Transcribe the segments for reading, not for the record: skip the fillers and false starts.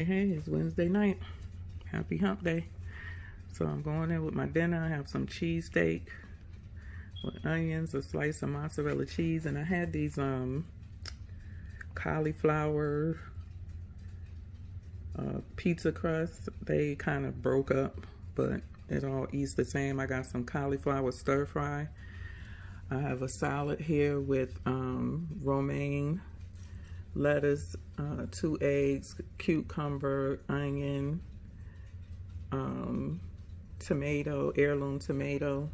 Hey, it's Wednesday night. Happy hump day. So I'm going in with my dinner. I have some cheesesteak with onions, a slice of mozzarella cheese, and I had these cauliflower pizza crusts. They kind of broke up, but it all eats the same. I got some cauliflower stir fry. I have a salad here with romaine lettuce, 2 eggs, cucumber, onion, tomato, heirloom tomato,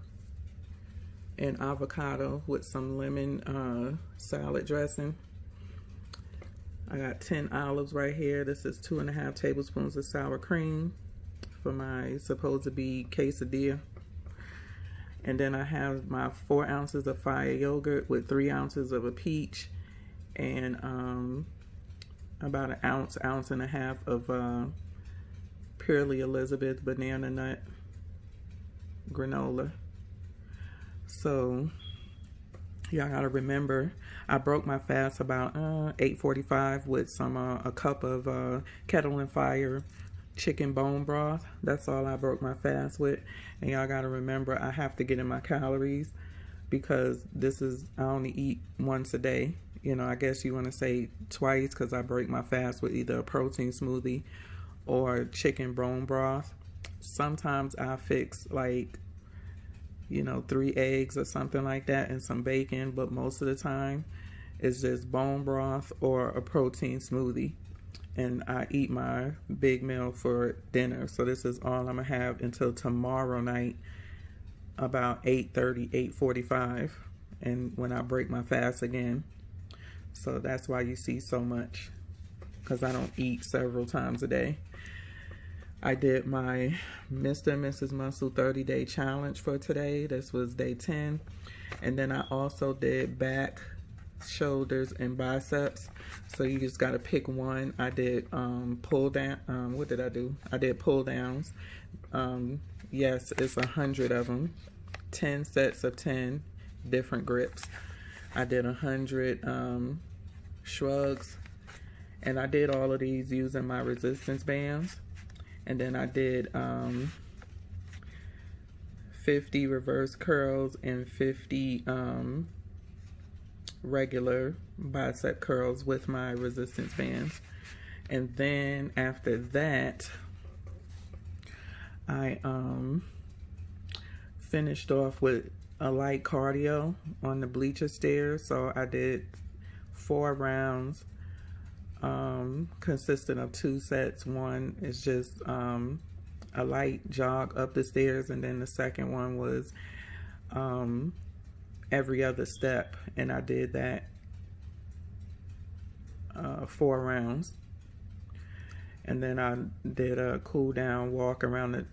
and avocado with some lemon salad dressing. I got 10 olives right here. This is 2.5 tablespoons of sour cream for my supposed to be quesadilla. And then I have my 4 ounces of fire yogurt with 3 ounces of a peach and about an ounce and a half of Purely Elizabeth banana nut granola. So y'all gotta remember, I broke my fast about 8:45 with some a cup of kettle and fire chicken bone broth. That's all I broke my fast with. And y'all gotta remember, I have to get in my calories because I only eat once a day. You know, I guess you want to say twice because I break my fast with either a protein smoothie or chicken bone broth. Sometimes I fix like, 3 eggs or something like that and some bacon, but most of the time it's just bone broth or a protein smoothie. And I eat my big meal for dinner. So this is all I'm gonna have until tomorrow night about 8:30, 8:45, and when I break my fast again. So that's why you see so much, because I don't eat several times a day. I did my Mr. and Mrs. Muscle 30-day challenge for today. This was day 10. And then I also did back, shoulders, and biceps. So you just got to pick one. I did pull down. What did I do? I did pull downs. Yes, it's 100 of them. 10 sets of 10 different grips. I did 100 shrugs, and I did all of these using my resistance bands. And then I did 50 reverse curls and 50 regular bicep curls with my resistance bands. And then after that, I finished off with a light cardio on the bleacher stairs. So I did 4 rounds consisting of 2 sets. One is just a light jog up the stairs, and then the second one was every other step, and I did that 4 rounds. And then I did a cool down walk around the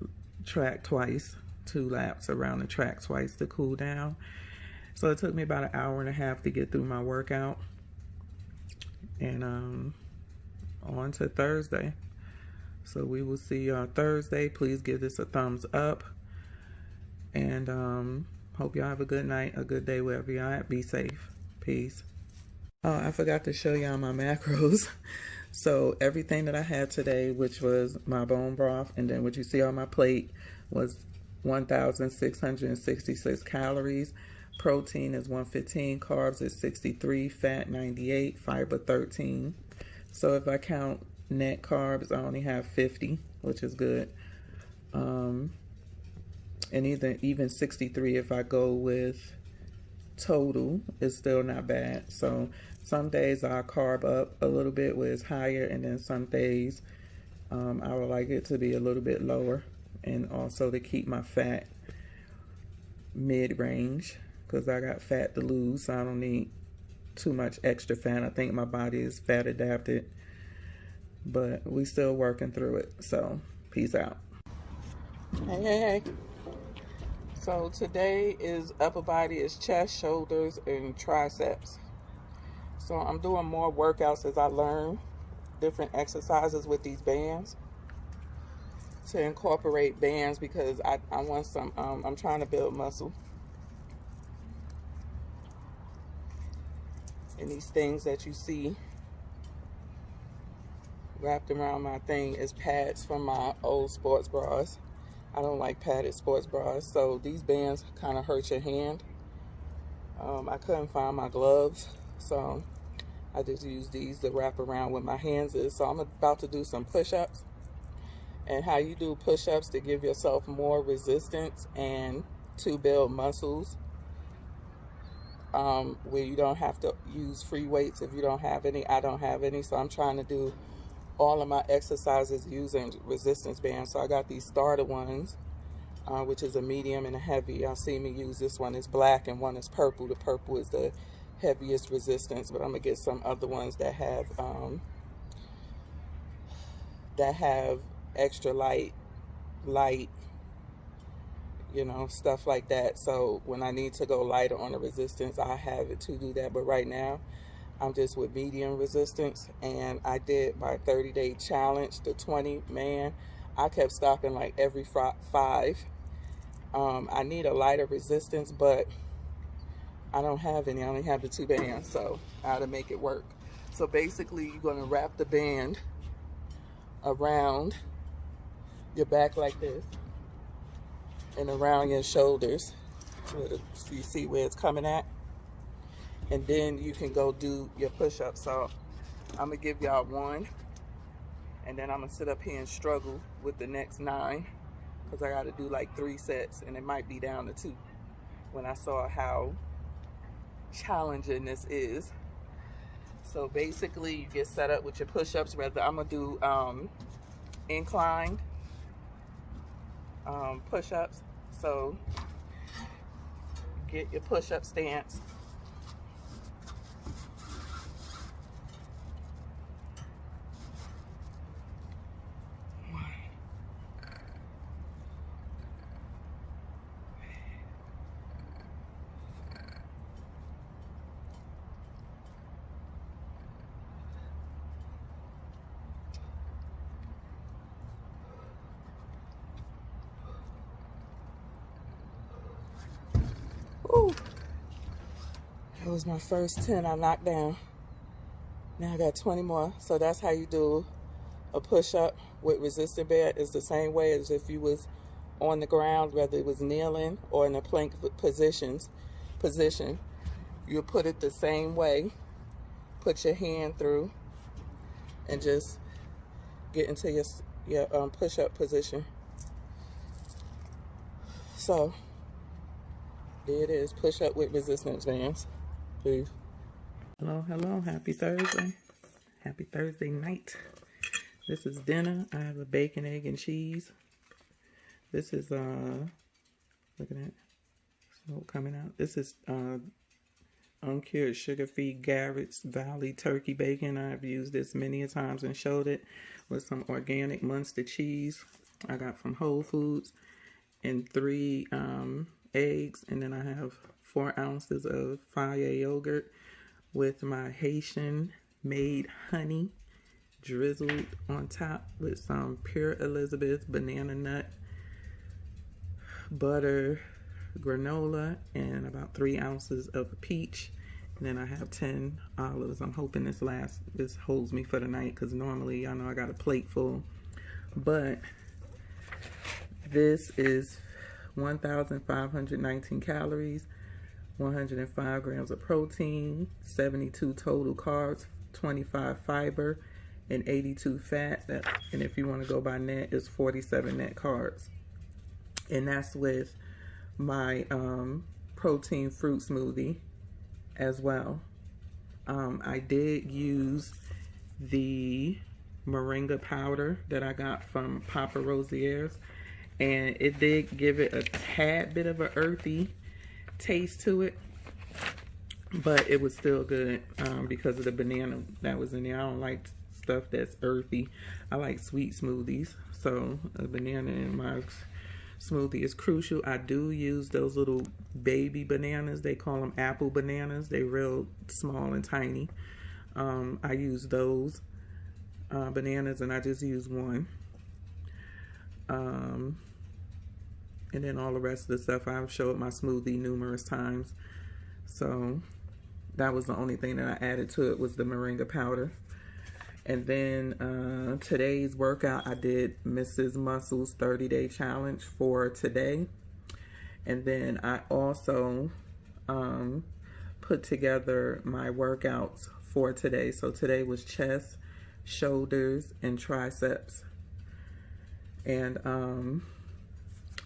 track twice, 2 laps around the track twice to cool down. So it took me about an hour and a half to get through my workout. And on to Thursday. So we will see you on Thursday. Please give this a thumbs up. And hope y'all have a good night, a good day, wherever y'all at. Be safe. Peace. Oh, I forgot to show y'all my macros. So everything that I had today, which was my bone broth, and then what you see on my plate was 1,666 calories. Protein is 115, carbs is 63, fat 98, fiber 13. So if I count net carbs, I only have 50, which is good. And even 63 if I go with total is still not bad. So some days I'll carb up a little bit where it's higher, and then some days I would like it to be a little bit lower, and also to keep my fat mid-range, because I got fat to lose, so I don't need too much extra fat. I think my body is fat adapted, but we still working through it. So peace out. Hey. So today is upper body, is chest, shoulders, and triceps. So I'm doing more workouts as I learn different exercises with these bands, to incorporate bands, because I want some, I'm trying to build muscle. And these things that you see wrapped around my thing is pads from my old sports bras. I don't like padded sports bras, so these bands kind of hurt your hand. I couldn't find my gloves, so I just used these to wrap around where my hands is. So I'm about to do some push-ups. And how you do push-ups to give yourself more resistance and to build muscles, where you don't have to use free weights if you don't have any. I don't have any, so I'm trying to do all of my exercises using resistance bands. So I got these starter ones, which is a medium and a heavy. Y'all see me use this one. It's black and one is purple. The purple is the heaviest resistance, but I'm gonna get some other ones that have extra light, you know, stuff like that. So when I need to go lighter on the resistance, I have it to do that. But right now, I'm just with medium resistance. And I did my 30-day challenge, the 20, man, I kept stopping like every 5. I need a lighter resistance, but I don't have any. I only have the 2 bands, so I had to make it work. So basically, you're gonna wrap the band around your back like this and around your shoulders. So you see where it's coming at, and then you can go do your push-ups. So I'm gonna give y'all 1, and then I'm gonna sit up here and struggle with the next 9 because I got to do like 3 sets, and it might be down to 2 when I saw how challenging this is. So basically, you get set up with your push-ups. Rather, I'm gonna do inclined push-ups. So get your push-up stance. Ooh, that was my first 10 I knocked down. Now I got 20 more. So that's how you do a push-up with resistant band. It's the same way as if you was on the ground, whether it was kneeling or in a plank position. You put it the same way. Put your hand through and just get into your push-up position. So there it is, push up with resistance bands. Please. Hello, hello, happy Thursday. Happy Thursday night. This is dinner. I have a bacon, egg, and cheese. This is, look at that smoke coming out. This is uncured sugar-free Garrett's Valley turkey bacon. I've used this many a times and showed it with some organic Munster cheese I got from Whole Foods, and 3 eggs, and then I have 4 ounces of Fire yogurt with my Haitian made honey drizzled on top with some pure Elizabeth banana nut butter granola and about 3 ounces of peach. And then I have 10 olives. I'm hoping this holds me for the night, because normally y'all know I got a plate full, but this is 1,519 calories, 105 grams of protein, 72 total carbs, 25 fiber, and 82 fat. And if you want to go by net, it's 47 net carbs. And that's with my protein fruit smoothie as well. I did use the moringa powder that I got from Papa Rosier's, and it did give it a tad bit of an earthy taste to it, but it was still good because of the banana that was in there. I don't like stuff that's earthy. I like sweet smoothies, so a banana in my smoothie is crucial. I do use those little baby bananas. They call them apple bananas. They're real small and tiny. I use those bananas, and I just use 1. And then all the rest of the stuff I've showed my smoothie numerous times. So that was the only thing that I added to it, was the moringa powder. And then today's workout, I did Mrs.Muscle's 30-day challenge for today. And then I also put together my workouts for today. So today was chest, shoulders, and triceps. And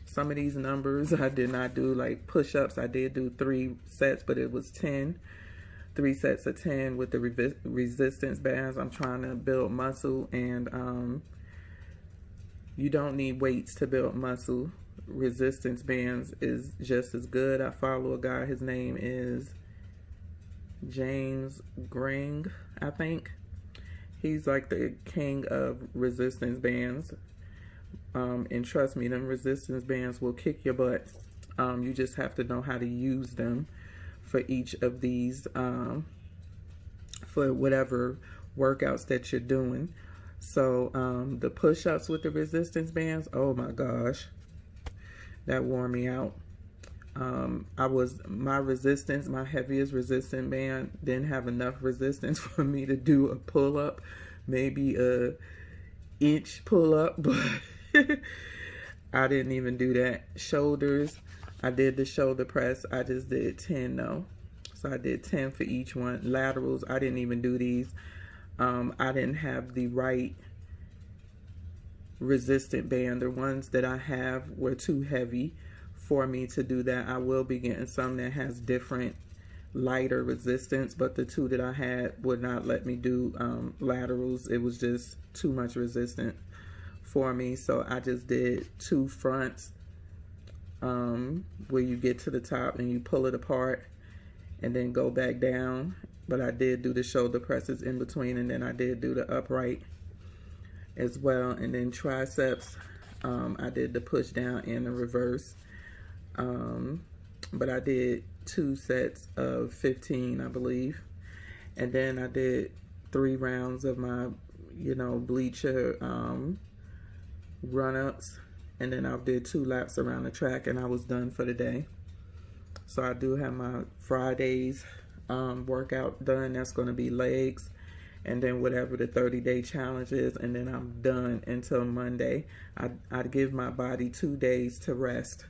some of these numbers I did not do, like push-ups. I did do 3 sets, but it was 10. 3 sets of 10 with the resistance bands. I'm trying to build muscle, and you don't need weights to build muscle. Resistance bands is just as good. I follow a guy, his name is James Gring, I think. He's like the king of resistance bands. And trust me, them resistance bands will kick your butt. You just have to know how to use them for each of these, for whatever workouts that you're doing. So the push-ups with the resistance bands, oh my gosh, that wore me out. My resistance, my heaviest resistance band didn't have enough resistance for me to do a pull-up, maybe a inch pull-up, but I didn't even do that. Shoulders, I did the shoulder press. I just did 10 though. So I did 10 for each one. Laterals, I didn't even do these. I didn't have the right resistant band. The ones that I have were too heavy for me to do that. I will be getting some that has different lighter resistance, but the 2 that I had would not let me do laterals. It was just too much resistance for me. So I just did 2 fronts, where you get to the top and you pull it apart and then go back down. But I did do the shoulder presses in between, and then I did do the upright as well. And then triceps, I did the push down and the reverse. But I did 2 sets of 15, I believe. And then I did 3 rounds of my, bleacher run-ups. And then I did 2 laps around the track, and I was done for the day. So I do have my Friday's workout done. That's going to be legs, and then whatever the 30-day challenge is, and then I'm done until Monday. I give my body 2 days to rest.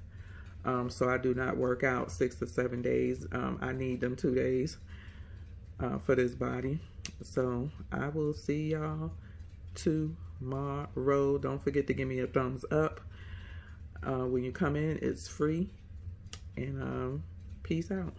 So I do not work out 6 to 7 days. I need them 2 days for this body. So I will see y'all tomorrow. Don't forget to give me a thumbs up. When you come in, it's free. And peace out.